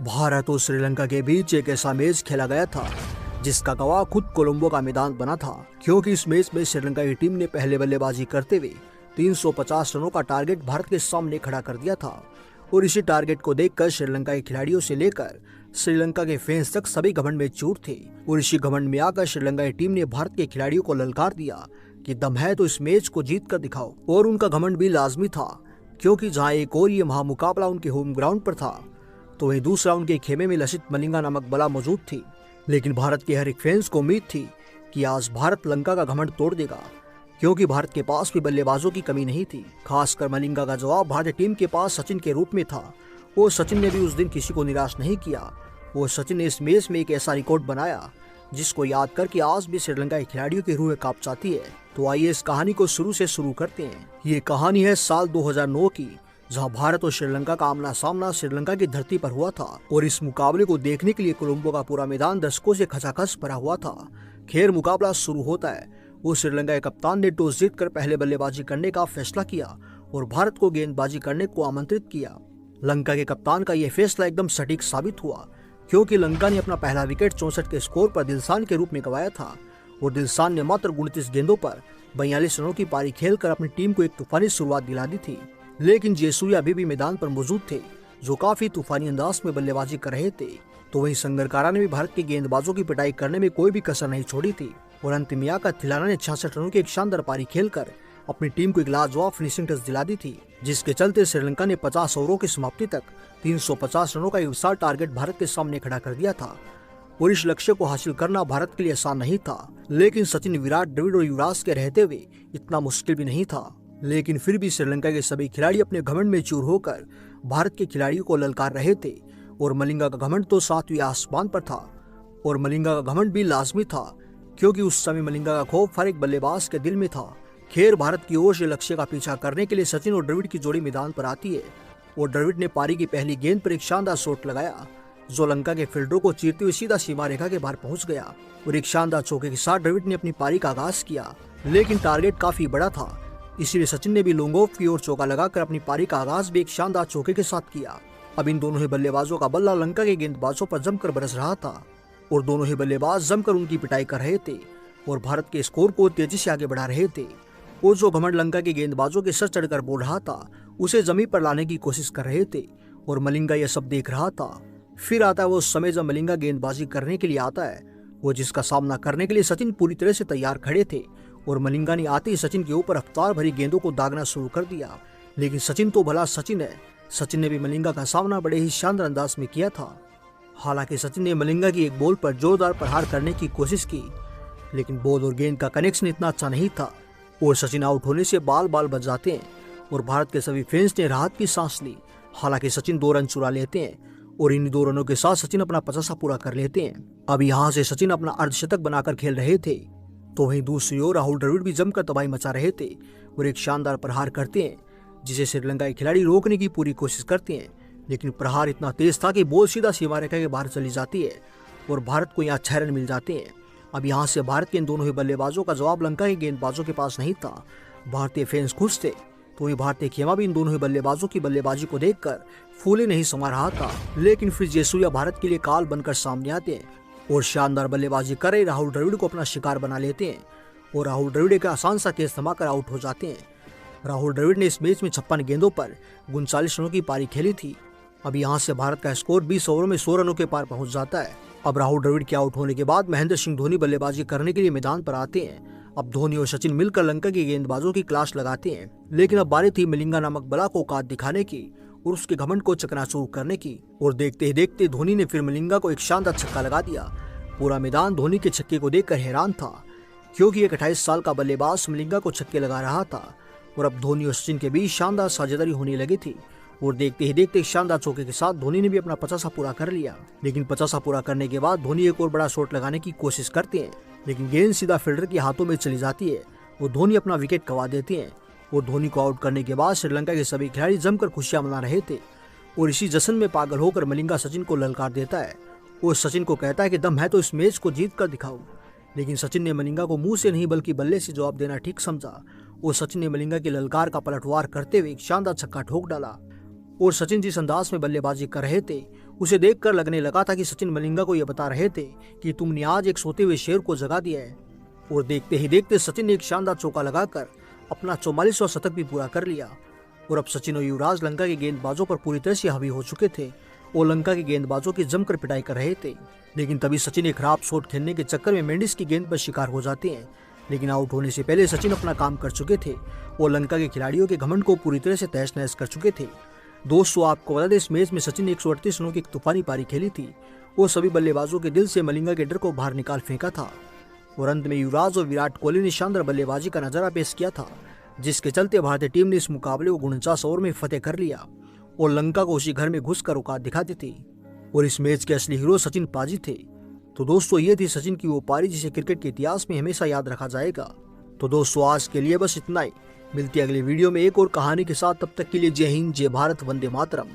भारत और श्रीलंका के बीच एक ऐसा मैच खेला गया था जिसका गवाह खुद कोलंबो का मैदान बना था, क्योंकि इस मैच में श्रीलंका की टीम ने पहले बल्लेबाजी करते हुए 350 रनों का टारगेट भारत के सामने खड़ा कर दिया था। और इसी टारगेट को देखकर श्रीलंका के खिलाड़ियों से लेकर श्रीलंका के फैंस तक सभी घमंड में चूर थे। और इसी घमंड में आकर श्रीलंका की टीम ने भारत के खिलाड़ियों को ललकार दिया कि दम है तो इस मैच को जीत कर दिखाओ। और उनका घमंड भी लाजमी था, क्योंकि जहाँ एक और ये महामुकाबला उनके होम ग्राउंड पर था, तो वही दूसरा उनके खेमे में लसित मलिंगा नामक बला मौजूद थी। लेकिन भारत के हर एक फैंस को उम्मीद थी कि आज भारत लंका का घमंड तोड़ देगा, क्योंकि भारत के पास भी बल्लेबाजों की कमी नहीं थी। खासकर मलिंगा का जवाब भारतीय टीम के पास सचिन के रूप में था, और सचिन ने भी उस दिन किसी को निराश नहीं किया। और सचिन ने इस मैच में एक ऐसा रिकॉर्ड बनाया जिसको याद करके आज भी श्रीलंका के खिलाड़ियों की रूह कांप जाती है। तो आइए इस कहानी को शुरू से शुरू करते हैं। ये कहानी है साल 2009 की, जहां भारत और श्रीलंका का आमना सामना श्रीलंका की धरती पर हुआ था। और इस मुकाबले को देखने के लिए कोलंबो का पूरा मैदान दर्शकों से खचाखच भरा हुआ था। खैर, मुकाबला शुरू होता है। वो श्रीलंका के कप्तान ने टॉस जीतकर पहले बल्लेबाजी करने का फैसला किया और भारत को गेंदबाजी करने को आमंत्रित किया। लंका के कप्तान का यह फैसला एकदम सटीक साबित हुआ, क्योंकि लंका ने अपना पहला विकेट 64 के स्कोर पर दिलशान के रूप में गंवाया था। और दिलशान ने मात्र 29 गेंदों पर 42 रनों की पारी खेलकर अपनी टीम को एक तूफानी शुरुआत दिला दी थी। लेकिन जयसूर्या अभी भी मैदान पर मौजूद थे, जो काफी तूफानी अंदाज में बल्लेबाजी कर रहे थे। तो वहीं संगकारा ने भी भारत के गेंदबाजों की पिटाई करने में कोई भी कसर नहीं छोड़ी थी। और अंत में आकर थिलाना ने 66 रनों की एक शानदार पारी खेलकर अपनी टीम को एक लाजवाब फिनिशिंग टच दिला दी थी, जिसके चलते श्रीलंका ने 50 ओवरों की समाप्ति तक 350 रनों का एक विशाल टारगेट भारत के सामने खड़ा कर दिया था। और इस लक्ष्य को हासिल करना भारत के लिए आसान नहीं था, लेकिन सचिन, विराट, द्रविड़ और युवराज के रहते हुए इतना मुश्किल भी नहीं था। लेकिन फिर भी श्रीलंका के सभी खिलाड़ी अपने घमंड में चूर होकर भारत के खिलाड़ियों को ललकार रहे थे। और मलिंगा का घमंड तो सातवें आसमान पर था। और मलिंगा का घमंड भी लाजमी था, क्योंकि उस समय मलिंगा का खौफ हर एक बल्लेबाज के दिल में था। खैर, भारत की ओर से लक्ष्य का पीछा करने के लिए सचिन और द्रविड़ की जोड़ी मैदान पर आती है। और द्रविड़ ने पारी की पहली गेंद पर एक शानदार शॉट लगाया, जो लंका के फील्डरों को चीरते हुए सीधा सीमा रेखा के बाहर पहुंच गया। और एक शानदार चौके के साथ द्रविड़ ने अपनी पारी का आगाज किया। लेकिन टारगेट काफी बड़ा था, इसीलिए सचिन ने भी लॉन्ग ऑफ की ओर चौका लगाकर अपनी पारी का आगाज भी एक शानदार चौके के साथ किया। अब इन दोनों ही बल्लेबाजों का बल्ला लंका के गेंदबाजों पर जमकर बरस रहा था, और दोनों ही बल्लेबाज जमकर उनकी पिटाई कर रहे थे और भारत के स्कोर को तेजी से आगे बढ़ा रहे थे। और जो घमंड लंका के गेंदबाजों के सर चढ़कर बोल रहा था, उसे जमीन पर लाने की कोशिश कर रहे थे। और मलिंगा यह सब देख रहा था। फिर आता है वो समय जब मलिंगा गेंदबाजी करने के लिए आता है, वो जिसका सामना करने के लिए सचिन पूरी तरह से तैयार खड़े थे। और मलिंगा ने आते ही सचिन के ऊपर रफ्तार भरी गेंदों को दागना शुरू कर दिया। लेकिन सचिन तो भला सचिन है, सचिन ने भी मलिंगा का सामना बड़े ही शानदार अंदाज में किया था। हालांकि सचिन ने मलिंगा की एक बॉल पर जोरदार प्रहार करने की कोशिश की, लेकिन बॉल और गेंद का कनेक्शन इतना अच्छा नहीं था, और सचिन आउट होने से बाल बाल बच जाते हैं। और भारत के सभी फैंस ने राहत की सांस ली। हालांकि सचिन 2 रन चुरा लेते हैं, और इन 2 रनों के साथ सचिन अपना 50 पूरा कर लेते हैं। अब यहाँ से सचिन अपना अर्धशतक बनाकर खेल रहे थे। तो वहीं दूसरी ओर राहुल द्रविड़ भी जमकर तबाही मचा रहे थे और एक शानदार प्रहार करते हैं, जिसे श्रीलंका के खिलाड़ी रोकने की पूरी कोशिश करते हैं। लेकिन प्रहार इतना तेज था कि बॉल सीधा सीमा रेखा के बाहर चली जाती है और भारत को यहाँ 6 रन मिल जाते हैं। अब यहाँ से भारत के इन दोनों ही बल्लेबाजों का जवाब लंका के गेंदबाजों के पास नहीं था। भारतीय फैंस खुश थे, तो वहीं भारतीय खेमा भी इन दोनों ही बल्लेबाजों की बल्लेबाजी को देखकर फूले नहीं समा रहा था। लेकिन फिर जयसूर्या भारत के लिए काल बनकर सामने आते हैं और शानदार बल्लेबाजी कर रहे राहुल द्रविड़ को अपना शिकार बना लेते हैं। और राहुल द्रविड़ का आसान सा कैच थमाकर आउट हो जाते हैं। राहुल द्रविड़ ने इस मैच में 56 गेंदों पर 39 रनों की पारी खेली थी। अब यहाँ से भारत का स्कोर 20 ओवरों में 100 रनों के पार पहुंच जाता है। अब राहुल द्रविड़ के आउट होने के बाद महेंद्र सिंह धोनी बल्लेबाजी करने के लिए मैदान पर आते हैं। अब धोनी और सचिन मिलकर लंका के गेंदबाजों की क्लास लगाते हैं। लेकिन अब बारी थी मलिंगा नामक बला को औकात दिखाने की और उसके घमंड को चकनाचूर करने की। और देखते ही देखते धोनी ने फिर मलिंगा को एक शानदार छक्का लगा दिया। पूरा मैदान धोनी के छक्के को देखकर हैरान था, क्योंकि एक 28 साल का बल्लेबाज मलिंगा को छक्के लगा रहा था। और अब धोनी और सचिन के बीच शानदार साझेदारी होने लगी थी। और देखते ही देखते शानदार चौके के साथ धोनी ने भी अपना 50 पूरा कर लिया। लेकिन 50 पूरा करने के बाद धोनी एक और बड़ा शॉट लगाने की कोशिश करते हैं, लेकिन गेंद सीधा फील्डर के हाथों में चली जाती है और धोनी अपना विकेट गंवा देते हैं। और धोनी को आउट करने के बाद श्रीलंका के सभी खिलाड़ी जमकर खुशियां मना रहे थे। और इसी जश्न में पागल होकर मलिंगा सचिन को ललकार देता है और सचिन को कहता है कि दम है तो इस मैच को जीत कर दिखाओ। लेकिन सचिन ने मलिंगा को मुंह से नहीं बल्कि बल्ले से जवाब देना ठीक समझा। और सचिन ने मलिंगा की ललकार का पलटवार करते हुए एक शानदार छक्का ठोक डाला। और सचिन जिस अंदाज में बल्लेबाजी कर रहे थे उसे देखकर लगने लगा था कि सचिन मलिंगा को यह बता रहे थे कि तुमने आज एक सोते हुए शेर को जगा दिया है। और देखते ही देखते सचिन ने एक शानदार चौका लगाकर अपना 44वां शतक भी पूरा कर लिया। और अब सचिन और युवराज लंका के गेंदबाजों पर पूरी तरह से हावी हो चुके थे और लंका के गेंदबाजों की जमकर पिटाई कर रहे थे। लेकिन तभी सचिन एक खराब शॉट खेलने के चक्कर में मेंडिस की गेंद पर शिकार हो जाते हैं। लेकिन आउट होने से पहले सचिन अपना काम कर चुके थे और लंका के खिलाड़ियों के घमंड को पूरी तरह से तहस नहस कर चुके थे। दोस्तों, आपको बता दें, इस मैच में सचिन ने 138 रनों की एक तूफानी पारी खेली थी और सभी बल्लेबाजों के दिल से मलिंगा के डर को बाहर निकाल फेंका था। और अंत में युवराज और विराट कोहली ने शानदार बल्लेबाजी का नजारा पेश किया था, जिसके चलते भारतीय टीम ने इस मुकाबले को 49 ओवर में फतेह कर लिया और लंका को उसी घर में घुसकर औकात दिखाती थी। और इस मैच के असली हीरो सचिन पाजी थे। तो दोस्तों, ये थी सचिन की वो पारी जिसे क्रिकेट के इतिहास में हमेशा याद रखा जाएगा। तो दोस्तों, आज के लिए बस इतना ही। मिलती है अगली वीडियो में एक और कहानी के साथ। तब तक के लिए जय हिंद, जय भारत, वंदे मातरम।